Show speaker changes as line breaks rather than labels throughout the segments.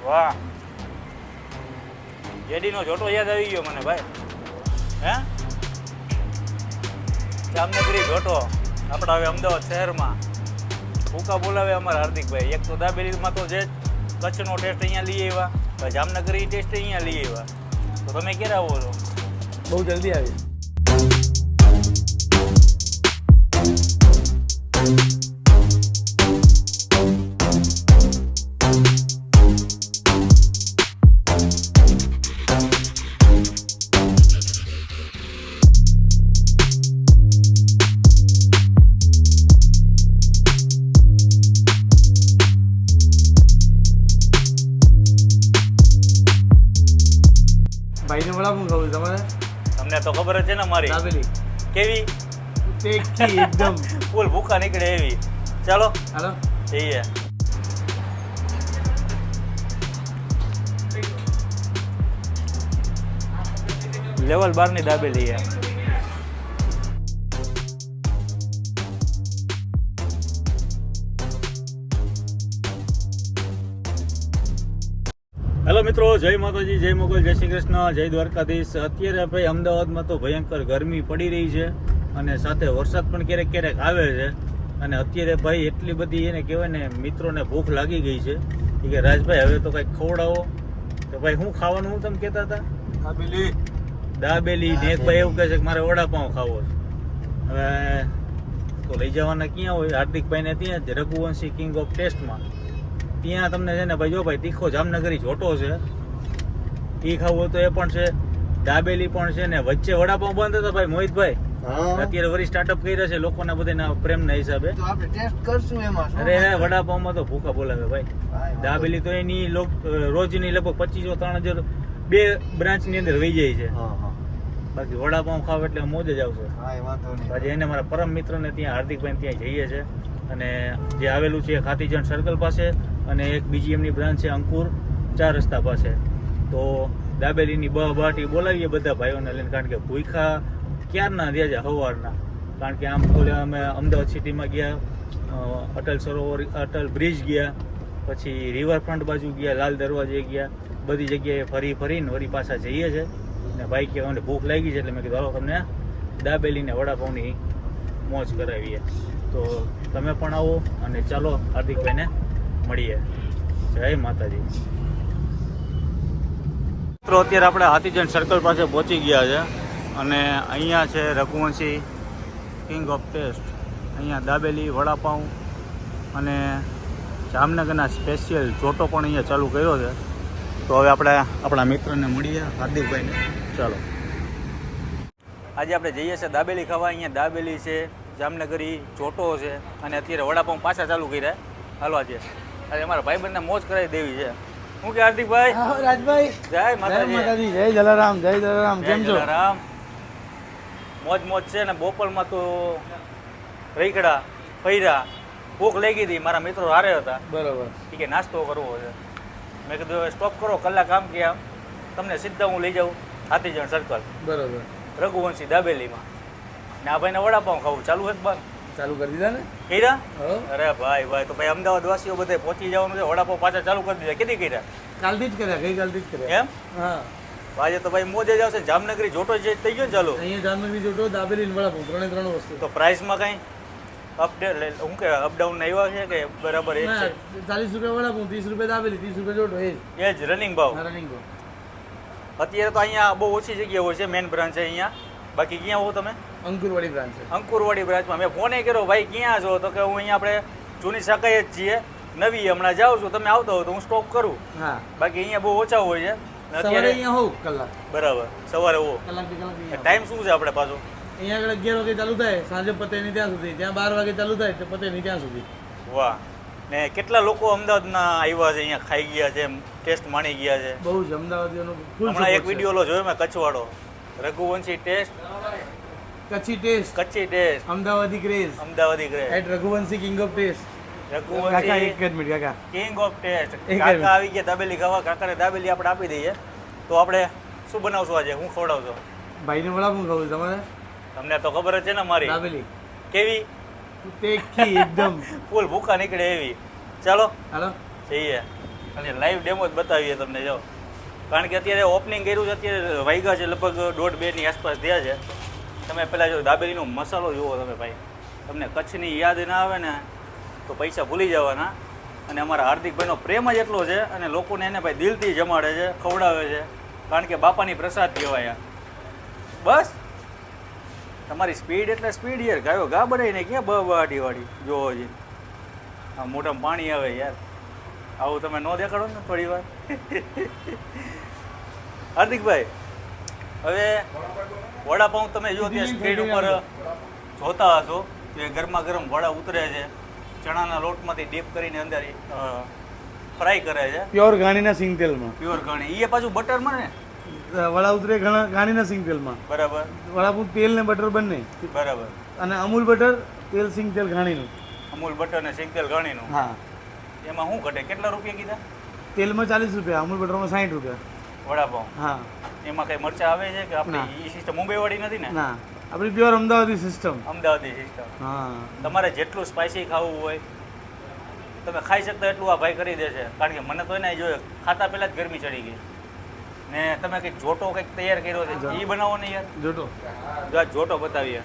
વાહ, જેડીનો જોટો યાદ આવી ગયો મને ભાઈ. હે, જામનગરી જોટો આપણા હવે અમદાવાદ શહેરમાં ભૂકા બોલાવે અમારા હાર્દિકભાઈ. એક તો દાબેલીમાં તો જે કચ્છનો ટેસ્ટ અહીંયા લઈ આવ્યા, જામનગરી ટેસ્ટ અહીંયા લઈ આવ્યા. તો તમે ક્યારે આવો છો?
બહુ જલ્દી આવી. ભાઈને વડાપાઉં ખાવું તમારે?
તમને તો ખબર જ છે ને મારી
દાબેલી
કેવી
ટેસ્ટી એકદમ.
ફૂલ ભૂખા નીકળે એવી. ચાલો
હાલો
જઈએ. લેવલ 12 ની દાબેલી છે. હેલો મિત્રો, જય માતાજી, જય મોગલ, જય શ્રી કૃષ્ણ, જય દ્વારકાધીશ. અત્યારે ભાઈ અમદાવાદમાં તો ભયંકર ગરમી પડી રહી છે અને સાથે વરસાદ પણ ક્યારેક ક્યારેક આવે છે. અને અત્યારે ભાઈ એટલી બધી એને કહેવાય ને મિત્રોને ભૂખ લાગી ગઈ છે કે રાજભાઈ હવે તો કંઈક ખવડાવો. તો ભાઈ શું ખાવાનું હું તમે કહેતા હતા?
દાબેલી.
દાબેલી ને એક ભાઈ એવું કહે છે કે મારે વડાપાઉં ખાવો છે. હવે તો લઈ જવાના ક્યાં હોય? હાર્દિકભાઈને ત્યાં જ રઘુવંશી કિંગ ઓફ ટેસ્ટમાં. ત્યાં તમને છે ને ભાઈ જો ભાઈ તીખો જામનગરી જોટો છે, એ ખાવું હોય તો એ પણ છે, દાબેલી પણ છે ને વચ્ચે વડાપાઉં બંધ હતા ભાઈ મોહિતભાઈ. અત્યારે વળી સ્ટાર્ટઅપ કર્યા છે લોકોના બધાના પ્રેમના હિસાબે.
તો આપણે ટેસ્ટ કરશું એમાં.
અરે વડાપાઉંમાં તો ભૂખા બોલાવે ભાઈ. દાબેલી તો એની રોજની લગભગ 2500-3000 બે બ્રાન્ચની અંદર વહી જાય છે. બાકી વડાપાઉં ખાવ એટલે મોજ જ આવશે. આજે એને મારા પરમ મિત્રને ત્યાં હાર્દિકભાઈ ત્યાં જઈએ છે અને જે આવેલું છે ખાતીજન સર્કલ પાસે અને એક બીજી એમની બ્રાન્ચ છે અંકુર 4 રસ્તા પાસે. તો દાબેલીની બાટી બોલાવીએ બધા ભાઈઓને લઈને, કારણ કે ભૂખા ક્યારના રહ્યા છે સવારના. કારણ કે આમ તો અમે અમદાવાદ સિટીમાં ગયા, અટલ સરોવર, અટલ બ્રિજ ગયા, પછી રિવરફ્રન્ટ બાજુ ગયા, લાલ દરવાજે ગયા, બધી જગ્યાએ ફરીને વળી પાછા જઈએ છે. ને ભાઈ કે અમને ભૂખ લાગી છે એટલે મેં કીધું હાલો તમને દાબેલીને વડાપાઉંની મોજ કરાવીએ. તો તમે પણ આવો અને ચાલો હાર્દિકભાઈને મળીએ. જય માતાજી. મિત્રો અત્યારે આપણે હાથીજન સર્કલ પાસે પહોંચી ગયા છે અને અહીંયા છે રઘુવંશી કિંગ ઓફ ટેસ્ટ. અહીંયા દાબેલી, વડાપાઉં અને જામનગરના સ્પેશિયલ જોટો પણ અહીંયા ચાલુ કર્યો છે. તો હવે આપણે આપણા મિત્રને મળીએ હાર્દિકભાઈને. ચાલો આજે આપણે જઈએ છીએ દાબેલી ખાવા. અહીંયા દાબેલી છે, જામનગરી જોટો છે અને અત્યારે વડાપાઉં પાછા ચાલુ કર્યા. હાલો આજે અમારા ભાઈબંધને મોજ કરાવી દેવી છે. શું કે હાર્દિકભાઈ?
રાજભાઈ
જય માતાજી.
જય જલારામ. જય જલારામ. કેમ છો?
જલારામ. મોજ છે ને. બપોરમાં તો રઈકડા ફર્યા, ભૂખ લાગી હતી, મારા મિત્રો હારે હતા.
બરોબર.
કે નાસ્તો કરવો છે. મેં કીધું સ્ટોપ કરો, કલાક આમ કે આમ, તમને સીધા હું લઈ જાઉં હાથીજણ સર્કલ
બરોબર.
રઘુવંશી દાબેલીમાં. ને આ ભાઈને વડાપાઉં ખાવું ચાલુ છે બંધ
ચાલુ કરી દીધા ને?
કર્યા?
હો.
અરે ભાઈ તો ભાઈ અમદાવાદ વાસીઓ બધે પહોંચી જવાનું છે. વડાપાઉં પાછા ચાલુ કરી દીધા. કેદી કર્યા?
કાલથી જ કર્યા, ગઈકાલથી જ કર્યા.
એમ?
હા.
આજે તો ભાઈ મોજ જ આવશે. જામનગરી જોટો જે થઈ ગયો ને ચાલુ.
અહીંયા જામનગરી જોટો, દાબેલી ને વડાપાઉં ત્રણે વસ્તુ.
તો પ્રાઇસમાં કઈ અપડેટ હું કે અપડાઉન આવ્યા છે કે બરાબર એ જ છે?
40 રૂપિયા વડાપાઉં, 30 રૂપિયા દાબેલી, 30 રૂપિયા જોટો.
એ જ રનિંગ ભાવ.
રનિંગ ભાવ.
અત્યારે તો અહીંયા બહુ ઓછી જગ્યા હોય છે, મેન બ્રાન્ચ છે અહીંયા. બાકી ક્યાં હો તમે?
અંકુરવાડી બ્રાન્ચ છે.
અંકુરવાડી બ્રાન્ચમાં. મેં ફોને કર્યો ભાઈ ક્યાં છો? તો કે હું અહીંયા આપણે જૂની શાખાએ જ છીએ, નવી હમણાં જાઉં છું, તમે આવતા હો તો હું સ્ટોપ કરું.
હા.
બાકી અહીંયા બહુ ઓછા હોય છે.
સવારે અહીંયા હોઉં કલાક.
બરાબર. સવારે હો
કલાક
ટાઈમ શું છે આપણે પાછો?
અહીંયા આગળ 11 વાગે ચાલુ થાય, સાંજે પતે નહીં ત્યાં સુધી. ત્યાં 12 વાગે ચાલુ થાય તો પતે નહીં ત્યાં સુધી.
વાહ. ને કેટલા લોકો અમદાવાદના આવ્યા છે, અહીંયા ખાઈ ગયા છે, ટેસ્ટ માણી ગયા છે?
બહુ જ અમદાવાદીઓનો ફૂલ.
હમણાં એક વિડીયો જોયો મેં કચ્છવાળો, Raghuvanshi taste,
Kutchi taste,
Kutchi taste,
Amdavadi craze,
Amdavadi craze,
at Raghuvanshi king of taste.
Raghuvanshi
એક જ મિનિટ કાકા,
કિંગ ઓફ ટેસ્ટ.
એક જ
કાકા આવી ગયા દાબેલી ખાવા. કાકાને દાબેલી આપણે આપી દઈએ. તો આપણે શું બનાવશું આજે? હું ખવડાવશો?
ભાઈને વડાપાઉં ખાવું છે તમારે?
તમને તો ખબર જ છે ને મારી
દાબેલી
કેવી
ટેસ્ટી એકદમ.
ફૂલ ભૂખા નીકળે એવી. ચાલો
હાલો
જઈએ. ખાલી લાઈવ ડેમો જ બતાવીએ તમને જો, કારણ કે અત્યારે ઓપનિંગ કર્યું છે, અત્યારે વાગ્યા છે લગભગ 1:30-2ની આસપાસ થયા છે. તમે પહેલાં જો દાબેલીનો મસાલો જુઓ તમે ભાઈ, તમને કચ્છની યાદ ના આવે ને તો પૈસા ભૂલી જવાના. અને અમારા હાર્દિકભાઈનો પ્રેમ જ એટલો છે અને લોકોને એને ભાઈ દિલથી જમાડે છે, ખવડાવે છે, કારણ કે બાપાની પ્રસાદ કહેવાય. બસ તમારી સ્પીડ એટલે સ્પીડ યાર, ગાયો ગા બનાવીને ક્યાં બહાટી જોવો છે. આ મોઢામાં પાણી આવે યાર, આવું તમે ન દેખાડો ને થોડી વાર. હાર્દિકભાઈ હવે વડાપાઉં તમે જો ત્યાં સ્પીડ ઉપર જોતા હશો કે ગરમા ગરમ વડા ઉતરે છે, ચણાના લોટમાંથી ડીપ કરીને અંદર ફ્રાય કરે છે
પ્યોર ઘાણીના સિંગ તેલમાં.
પ્યોર ઘણી, એ પાછું બટરમાં ને
વડા ઉતરે ઘાણીના સિંગ તેલમાં.
બરાબર.
વડાપાઉં તેલ ને બટર બંને.
બરાબર.
અને અમૂલ બટર, તેલ સિંગ તેલ ઘાણીનું.
અમૂલ બટર ને સિંગ તેલ ઘાણીનું.
હા.
એમાં શું ઘટે? કેટલા રૂપિયા કીધા?
તેલમાં 40 રૂપિયા, અમૂલ બટરમાં 60 રૂપિયા.
વડાપાઉં.
હા.
એમાં કઈ મરચા આવે છે કે આપણી એ સિસ્ટમ મુંબઈ વાળી નથી ને?
ના, આપણી પ્યોર અમદાવાદી સિસ્ટમ.
અમદાવાદી સિસ્ટમ.
હા.
તમારે જેટલું સ્પાઇસી ખાવું હોય તમે ખાઈ શકતા એટલું આ ભાઈ કરી દે છે, કારણ કે મને તો એને જોયું ખાતા પહેલાં જ ગરમી ચડી ગઈ. ને તમે કંઈક જોટો કંઈક તૈયાર કર્યો છે, એ બનાવો ને યાર.
જોટો.
જો આ જોટો બતાવીએ,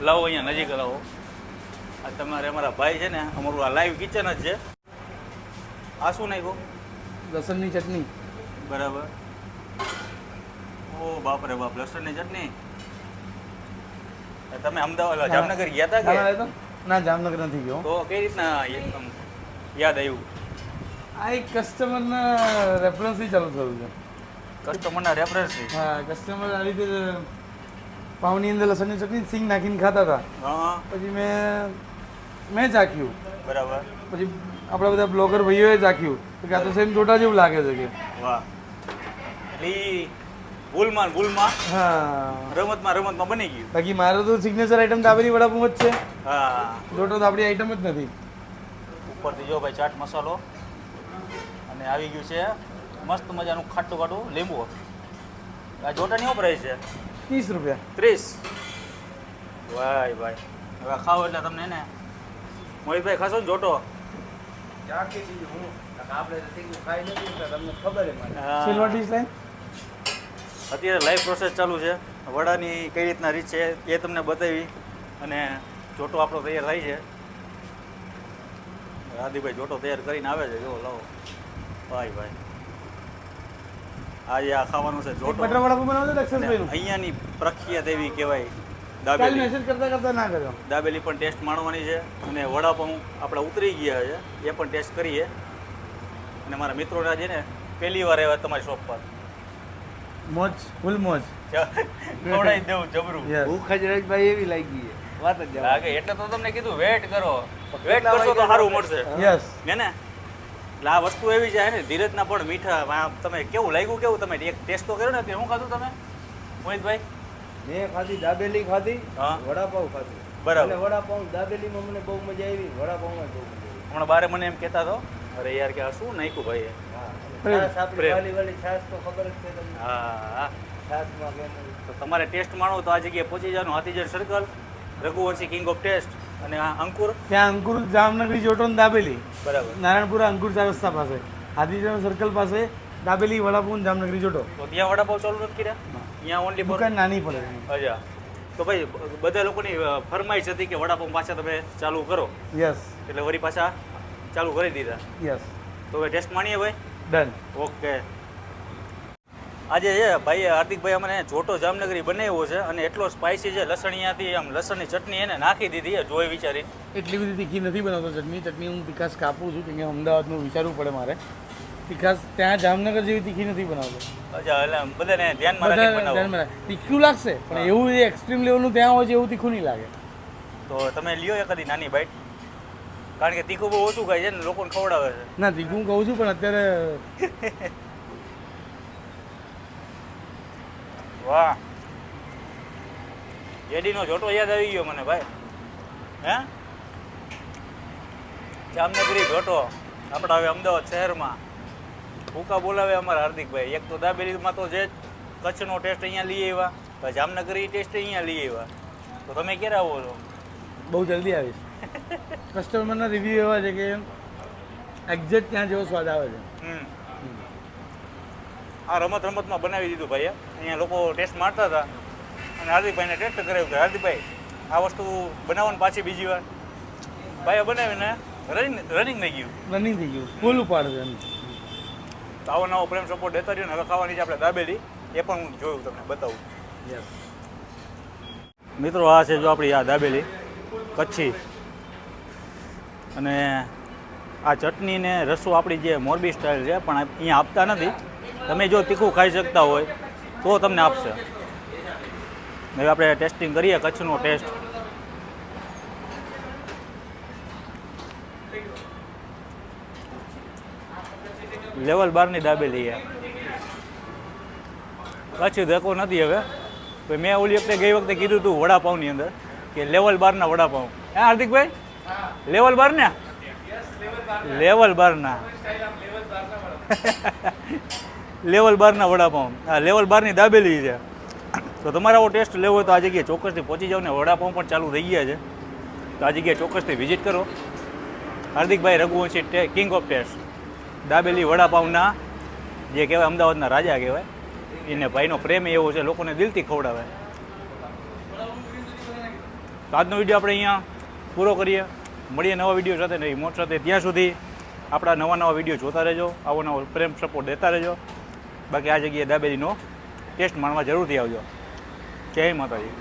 લાવો અહીંયા નજીક લાવો. આ તમારે અમારા ભાઈ છે ને, અમારું આ લાઈવ કિચન જ છે. આ શું નાખ્યું?
લસણની ચટણી.
બરાબર. ઓ બાપ રે બાપ, લસણની ચટણી. તમે અમદાવાદ જામનગર ગયા હતા કે?
ના, જામનગર નથી ગયો.
તો કઈ રીતના યાદ આવ્યું?
આ એક કસ્ટમરના રેફરન્સથી ચાલુ થયું છે.
કસ્ટમરના રેફરન્સથી?
હા, કસ્ટમર આવી રીતે પાઉની અંદર લસણની ચટણી સિંગ નાખીને ખાતા હતા.
હા. પછી
મેં ચાખ્યું.
બરાબર.
પછી આપણા બધા બ્લોગર ભાઈઓએ ચાખ્યું કે આ તો સેમ જોટા જેવું લાગે છે કે.
વાહ. એટલે ભૂલમાં
હા,
રમતમાં બની ગયું.
બાકી મારો તો સિગ્નેચર આઈટમ દાબેલી વડાપાઉં જ છે.
હા.
જોટો તો આપણી આઈટમ જ નથી.
ઉપરથી જો ભાઈ ચાટ મસાલો અને આવી ગયું છે મસ્ત મજાનું ખાટું ખાટું લીંબુ. આ જોટાની શું પ્રાઇસ છે?
30 રૂપિયા.
30. ભાઈ ભાઈ હવે ખાઓ એટલે તમને ને મોહિતભાઈ ખાશો ને જોટો?
Silver dish line.
અત્યારે લાઈવ પ્રોસેસ ચાલુ છે. વડાની કઈ રીતના રીત છે એ તમને બતાવી અને જોટો આપણો તૈયાર થાય છે. રાધીભાઈ જોટો તૈયાર કરીને આવે છે. જો લાવો ભાઈ ભાઈ, આજે આ ખાવાનું છે જોટો.
બટર વડાપાઉં બનાવો છો દક્ષેશભાઈનું?
અહીંયાની પ્રખ્યાત એવી કહેવાય
કાલ
દાબેલી.
મેસેજ કરતા ના કર્યો.
દાબેલી પણ ટેસ્ટ માણવાની છે અને વડાપાઉં આપણે ઉતરી ગયા છે એ પણ ટેસ્ટ કરીએ. અને મારા મિત્રોને આજે ને પહેલી વાર આવ્યા તમારી શોપ પર.
મોજ, ફૂલ મોજ.
ખવડાવી દેવું જબરું.
ભૂખ જ રજભાઈ એવી લાગી છે, વાત જ
લાગે એટલે તો તમને કીધું વેટ કરો. વેટ કરશો તો સારું મળશે.
યસ.
ને એટલે આ વસ્તુ એવી છે ને, ધીરજના પણ મીઠા. તમે કેવું લાગ્યું? કેવું તમે એક ટેસ્ટ તો કર્યો ને? શું ખાધું તમે મોહિતભાઈ?
મેં ખાધી દાબેલી ખાધી,
હા.
વડાપાઉં ખાધી.
બરાબર.
એટલે વડાપાઉં દાબેલીમાં મને બહુ મજા આવી, વડાપાઉંમાં બહુ મજા આવી.
હમણાં બારે મને એમ કહેતા હતો, અરે યાર કે આ શું નાખ્યું ભાઈ?
હા,
પ્રેમ.
છાશ આપણી
પ્રેમ.
વાલી છાશ તો ખબર જ છે તમને.
હા.
છાશમાં કેમ
તો તમારે ટેસ્ટ માણો તો આ જગ્યાએ પહોંચી જવાનું. Hathijan circle, Raghuvanshi king of taste. અને આ અંકુર
ત્યાં અંકુર જામનગરી જોટો ને દાબેલી.
બરાબર.
નારાયણપુરા અંકુર ચાર રસ્તા પાસે, હાથીજન સર્કલ પાસે દાબેલી વડાપાઉં જામનગરી જોટો.
તો ત્યાં વડાપાઉં ચાલુ નથી કર્યા? અહીંયા ઓનલી ફોર.
દુકાન નાની પડે.
અચ્છા. તો ભાઈ બધા લોકોની ફરમાઈશ હતી કે વડાપાઉં પાછા તમે ચાલુ કરો,
યસ.
એટલે વળી પાછા ચાલુ કરી દીધા.
યસ.
તો હવે ટેસ્ટ માણીએ ભાઈ.
ડન.
ઓકે. આજે છે ભાઈ હાર્દિકભાઈ અમને જોટો જામનગરી બનાવ્યો છે અને એટલો સ્પાઇસી છે. લસણિયાથી આમ લસણની ચટણી એને નાખી દીધી જોઈ વિચારી.
એટલી બધી તીખી નથી બનાવતો ચટણી હું તીખાસ કાપું છું, કેમ કે અમદાવાદનું વિચારવું પડે મારે. તીખાસ ત્યાં જામનગર જેવી તીખી નથી બનાવતો.
અચ્છા, એટલે બધાને ધ્યાનમાં રાખીને બનાવો.
ધ્યાનમાં રાખ. તીખું લાગશે પણ એવું જે એક્સ્ટ્રીમ લેવલનું ત્યાં હોય છે એવું તીખું નહીં લાગે.
તો તમે લ્યો એકાદી નાની બાઈટ, કારણ કે તીખું બહુ ઓછું ખાય છે ને લોકોને ખવડાવે છે.
ના, તીખું કહું છું પણ અત્યારે
વાહ, જેડીનો જોટો યાદ આવી ગયો મને ભાઈ. હે, જામનગરી જોટો આપણા હવે અમદાવાદ શહેરમાં ભૂકા બોલાવે અમારા હાર્દિકભાઈ. એક તો દાબેલીમાં તો જે કચ્છનો ટેસ્ટ અહીંયા લઈ આવ્યા, જામનગરી ટેસ્ટ અહીંયા લઈ આવ્યા. તો તમે ક્યારે આવો છો?
બહુ જલ્દી આવીશ. કસ્ટમરના રિવ્યૂ એવા છે કે એક્ઝેક્ટ ત્યાં જેવો સ્વાદ આવે છે.
આ રમતમાં બનાવી દીધું ભાઈએ. અહીંયા લોકો ટેસ્ટ મારતા હતા અને હાર્દિકભાઈને ટેસ્ટ કરાવ્યું કે હાર્દિકભાઈ આ વસ્તુ બનાવવાની પાછી બીજી વાર ભાઈએ બનાવીને રનિંગ થઈ ગયું.
રનિંગ થઈ ગયું, ફૂલ ઉપાડ છે એમ.
તો આવો નવો પ્રેમ સપોર્ટ દેતા રહ્યો ને. હવે ખાવાની છે આપણે દાબેલી, એ પણ હું જોયું તમને બતાવું.
યસ.
મિત્રો આ છે જો આપણી આ દાબેલી કચ્છી, અને આ ચટણી ને રસો આપણી જે મોરબી સ્ટાઇલ છે પણ અહીંયા આપતા નથી. તમે જો તીખું ખાઈ શકતા હોય તો તમને આપશે. હવે આપણે ટેસ્ટિંગ કરીએ કચ્છનો ટેસ્ટ. લેવલ 12ની દાબેલી છે. કચ્છી દેખો નથી હવે. મેં ઓલી વખતે ગઈ વખતે કીધું હતું વડાપાઉંની અંદર કે લેવલ 12ના વડાપાઉં. હે હાર્દિકભાઈ, લેવલ 12 ને? લેવલ 12ના લેવલ 12ના વડાપાઉં. હા, લેવલ 12ની દાબેલી છે. તો તમારે આવો ટેસ્ટ લેવો હોય તો આ જગ્યાએ ચોક્કસથી પહોંચી જાઓ ને. વડાપાઉં પણ ચાલુ થઈ ગયા છે તો આ જગ્યાએ ચોક્કસથી વિઝિટ કરો. Hardikbhai Raghuvanshi king of taste, dabeli વડાપાઉંના જે કહેવાય અમદાવાદના રાજા કહેવાય. એને ભાઈનો પ્રેમ એવો છે, લોકોને દિલથી ખવડાવે. તો આજનો વિડીયો આપણે અહીંયા પૂરો કરીએ. મળીએ નવા વિડીયો સાથે, નવી મોજ સાથે. ત્યાં સુધી આપણા નવા વિડીયો જોતા રહેજો, આવો નવો પ્રેમ સપોર્ટ દેતા રહેજો. બાકી આ જગ્યાએ દાબેલીનો ટેસ્ટ માણવા જરૂરથી આવજો. જય માતાજી.